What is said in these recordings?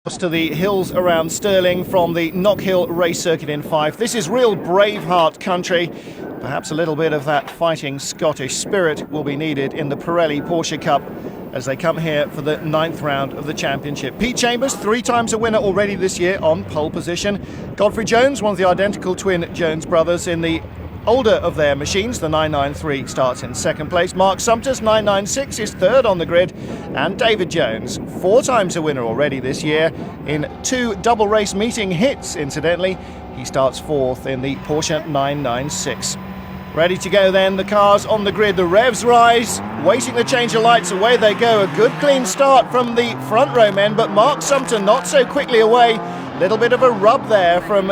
To the hills around Stirling from the Knockhill race circuit in Fife. This is real Braveheart country. Perhaps a little bit of that fighting Scottish spirit will be needed in the Pirelli Porsche Cup as they come here for the 9th round of the championship. Pete Chambers, 3 times a winner already this year, on pole position. Godfrey Jones, one of the identical twin Jones brothers, in the older of their machines, the 993, starts in 2nd place. Mark Sumter's 996 is 3rd on the grid, and David Jones, 4 times a winner already this year in 2 double race meeting hits, incidentally. He starts 4th in the Porsche 996. Ready to go then, the cars on the grid, the revs rise, waiting to change the lights, away they go. A good clean start from the front row men, but Mark Sumter not so quickly away. Little bit of a rub there from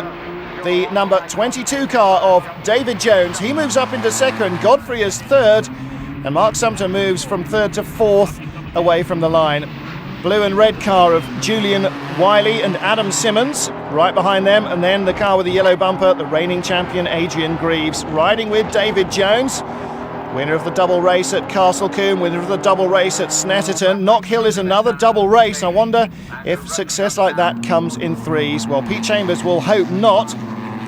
the number 22 car of David Jones. He moves up into 2nd, Godfrey is 3rd, and Mark Sumter moves from 3rd to 4th away from the line. Blue and red car of Julian Wiley and Adam Simmons right behind them, and then the car with the yellow bumper, the reigning champion Adrian Greaves, riding with David Jones, winner of the double race at Castlecombe, winner of the double race at Snetterton. Knockhill is another double race. I wonder if success like that comes in 3s. Well, Pete Chambers will hope not.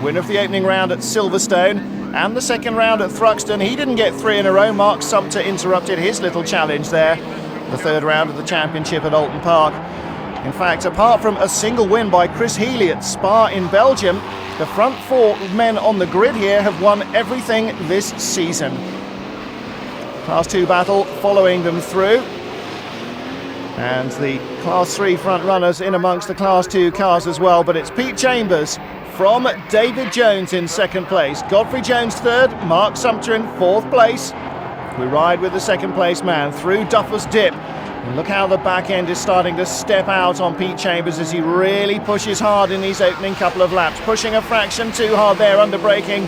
Winner of the opening round at Silverstone and the 2nd round at Thruxton. He didn't get 3 in a row. Mark Sumter interrupted his little challenge there. The 3rd round of the championship at Alton Park. In fact, apart from a single win by Chris Healy at Spa in Belgium, the front 4 men on the grid here have won everything this season. Class 2 battle following them through, and the Class 3 front runners in amongst the Class 2 cars as well. But it's Pete Chambers from David Jones in 2nd place, Godfrey Jones 3rd, Mark Sumter in 4th place. We ride with the 2nd place man through Duffer's Dip, and look how the back end is starting to step out on Pete Chambers as he really pushes hard in these opening couple of laps, pushing a fraction too hard there under braking.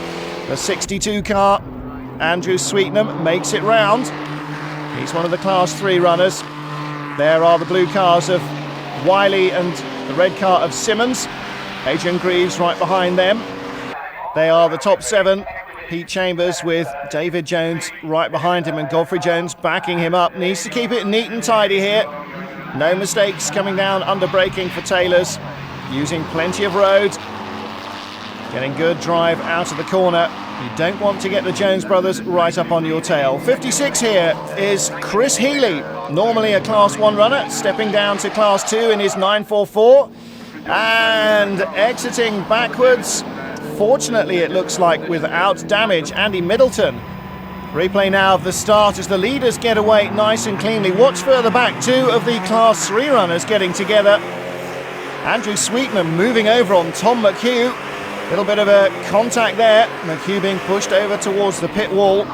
The 62 car, Andrew Sweetnam, makes it round. He's one of the Class 3 runners. There are the blue cars of Wiley and the red car of Simmons. Adrian Greaves right behind them. They are the top 7. Pete Chambers with David Jones right behind him, and Godfrey Jones backing him up. Needs to keep it neat and tidy here. No mistakes coming down under braking for Taylors. Using plenty of road. Getting good drive out of the corner. You don't want to get the Jones brothers right up on your tail. 56 here is Chris Healy, normally a Class 1 runner, stepping down to Class 2 in his 944 and exiting backwards. Fortunately, it looks like without damage. Andy Middleton. Replay now of the start as the leaders get away nice and cleanly. Watch further back, 2 of the Class 3 runners getting together. Andrew Sweetnam moving over on Tom McHugh. Little bit of a contact there. McHugh being pushed over towards the pit wall.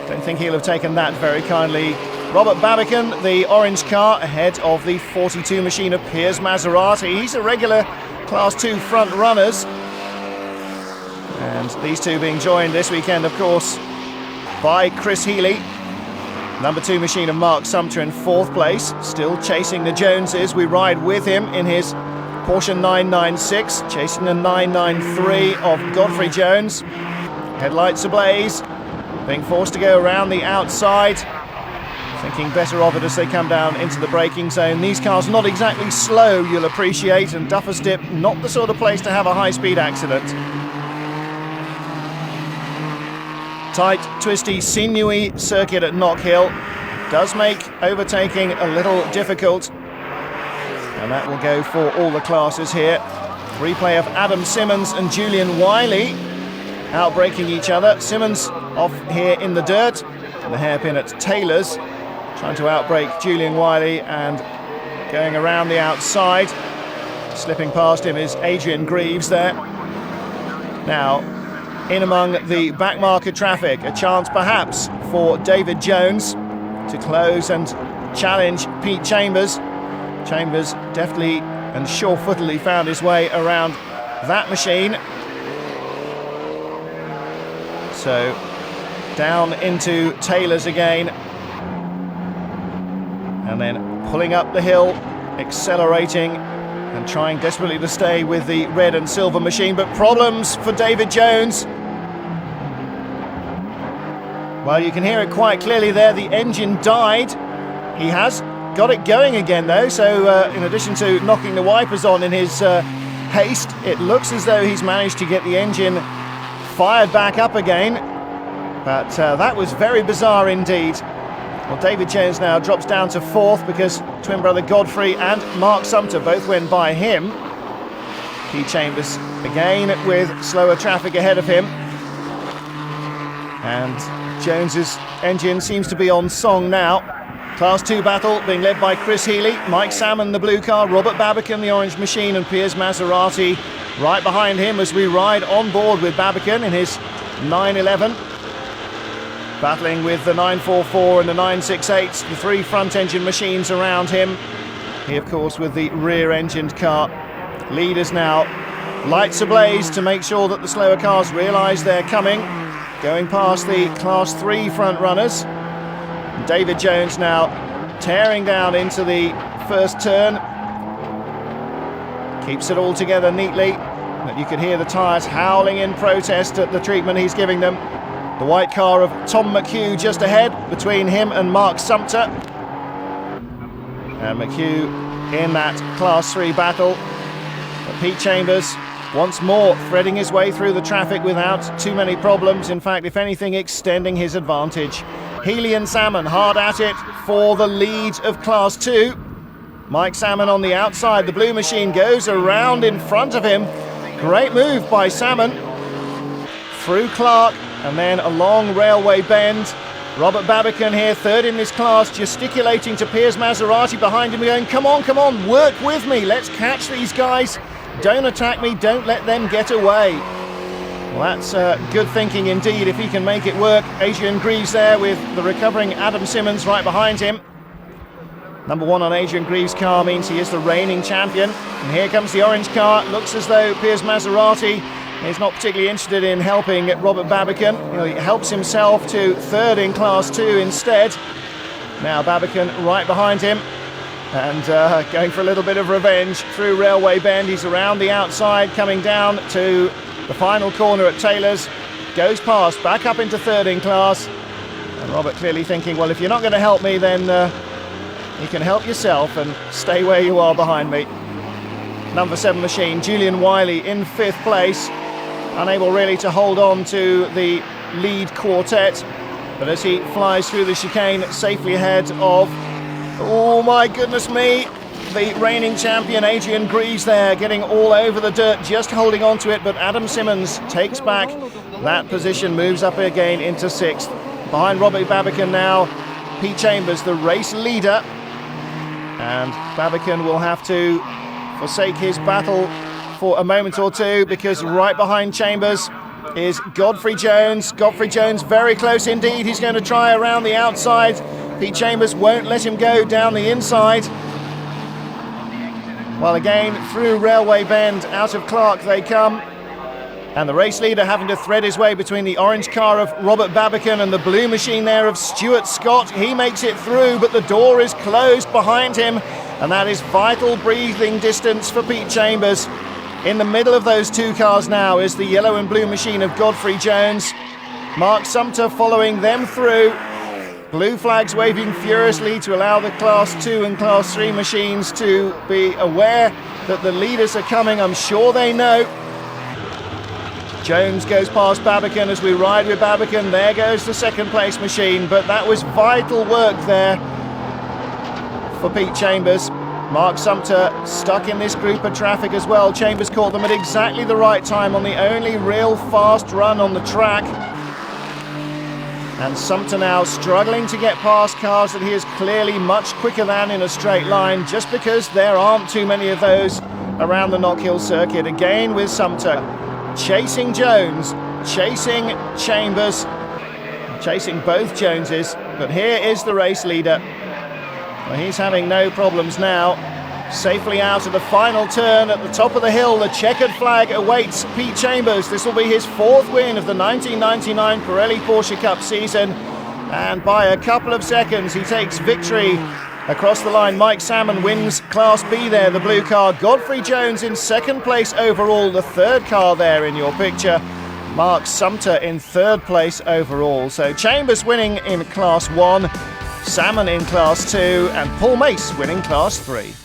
Don't think he'll have taken that very kindly. Robert Babican, the orange car, ahead of the 42 machine of Piers Maserati. He's a regular Class 2 front runners. And these two being joined this weekend, of course, by Chris Healy. Number 2 machine of Mark Sumter in 4th place. Still chasing the Joneses. We ride with him in his Porsche 996, chasing the 993 of Godfrey Jones. Headlights ablaze, being forced to go around the outside. Thinking better of it as they come down into the braking zone. These cars not exactly slow, you'll appreciate, and Duffer's Dip not the sort of place to have a high-speed accident. Tight, twisty, sinewy circuit at Knockhill does make overtaking a little difficult, and that will go for all the classes here. Replay of Adam Simmons and Julian Wiley outbraking each other. Simmons off here in the dirt, and the hairpin at Taylors, trying to outbrake Julian Wiley and going around the outside. Slipping past him is Adrian Greaves there. Now, in among the backmarker traffic, a chance perhaps for David Jones to close and challenge Pete Chambers. Chambers deftly and sure-footedly found his way around that machine. So down into Taylors again, and then pulling up the hill, accelerating and trying desperately to stay with the red and silver machine, but problems for David Jones. Well, you can hear it quite clearly there. The engine died. He has got it going again though, so in addition to knocking the wipers on in his haste, it looks as though he's managed to get the engine fired back up again. But that was very bizarre indeed. Well, David Jones now drops down to 4th because twin brother Godfrey and Mark Sumter both went by him. Pete Chambers again with slower traffic ahead of him. And Jones's engine seems to be on song now. Class 2 battle being led by Chris Healy, Mike Salmon the blue car, Robert Babbacon the orange machine, and Piers Maserati right behind him as we ride on board with Babbacon in his 911. Battling with the 944 and the 968, the 3 front engine machines around him. He of course with the rear engined car. Leaders now, lights ablaze to make sure that the slower cars realise they're coming. Going past the Class 3 front runners. David Jones now tearing down into the first turn. Keeps it all together neatly, but you can hear the tyres howling in protest at the treatment he's giving them. The white car of Tom McHugh just ahead, between him and Mark Sumter. And McHugh in that Class 3 battle. But Pete Chambers once more threading his way through the traffic without too many problems. In fact, if anything, extending his advantage. Healy and Salmon hard at it for the lead of Class 2. Mike Salmon on the outside. The blue machine goes around in front of him. Great move by Salmon. Through Clark and then a long railway bend. Robert Babbacon here, 3rd in this class, gesticulating to Piers Maserati behind him, going, come on, work with me, let's catch these guys. Don't attack me, don't let them get away. Well, that's good thinking indeed if he can make it work. Adrian Greaves there with the recovering Adam Simmons right behind him. Number 1 on Adrian Greaves' car means he is the reigning champion. And here comes the orange car. Looks as though Piers Maserati is not particularly interested in helping Robert Babbacon. He helps himself to 3rd in Class 2 instead. Now Babbacon right behind him and going for a little bit of revenge through Railway Bend. He's around the outside, coming down to the final corner at Taylor's. Goes past, back up into 3rd in class. And Robert clearly thinking, well, if you're not going to help me, then you can help yourself and stay where you are behind me. Number 7 machine, Julian Wiley in 5th place. Unable really to hold on to the lead quartet, but as he flies through the chicane safely ahead of, oh my goodness me, the reigning champion Adrian Greaves there, getting all over the dirt, just holding on to it, but Adam Simmons takes back that position, moves up again into 6th. Behind Robert Babbacon now, Pete Chambers, the race leader, and Babbacon will have to forsake his battle for a moment or two, because right behind Chambers is Godfrey Jones. Godfrey Jones very close indeed. He's going to try around the outside. Pete Chambers won't let him go down the inside. Well, again, through Railway Bend, out of Clark they come. And the race leader having to thread his way between the orange car of Robert Babbacon and the blue machine there of Stuart Scott. He makes it through, but the door is closed behind him. And that is vital breathing distance for Pete Chambers. In the middle of those 2 cars now is the yellow and blue machine of Godfrey Jones. Mark Sumter following them through. Blue flags waving furiously to allow the Class 2 and Class 3 machines to be aware that the leaders are coming. I'm sure they know. Jones goes past Babbacon as we ride with Babbacon. There goes the 2nd place machine, but that was vital work there for Pete Chambers. Mark Sumter stuck in this group of traffic as well. Chambers caught them at exactly the right time on the only real fast run on the track. And Sumter now struggling to get past cars that he is clearly much quicker than in a straight line, just because there aren't too many of those around the Knockhill circuit. Again with Sumter chasing Jones, chasing Chambers, chasing both Joneses. But here is the race leader. Well, he's having no problems now. Safely out of the final turn at the top of the hill. The checkered flag awaits Pete Chambers. This will be his 4th win of the 1999 Pirelli Porsche Cup season. And by a couple of seconds, he takes victory across the line. Mike Salmon wins Class B there, the blue car. Godfrey Jones in 2nd place overall, the 3rd car there in your picture. Mark Sumter in 3rd place overall. So Chambers winning in Class 1. Salmon in Class 2 and Paul Mace winning Class 3.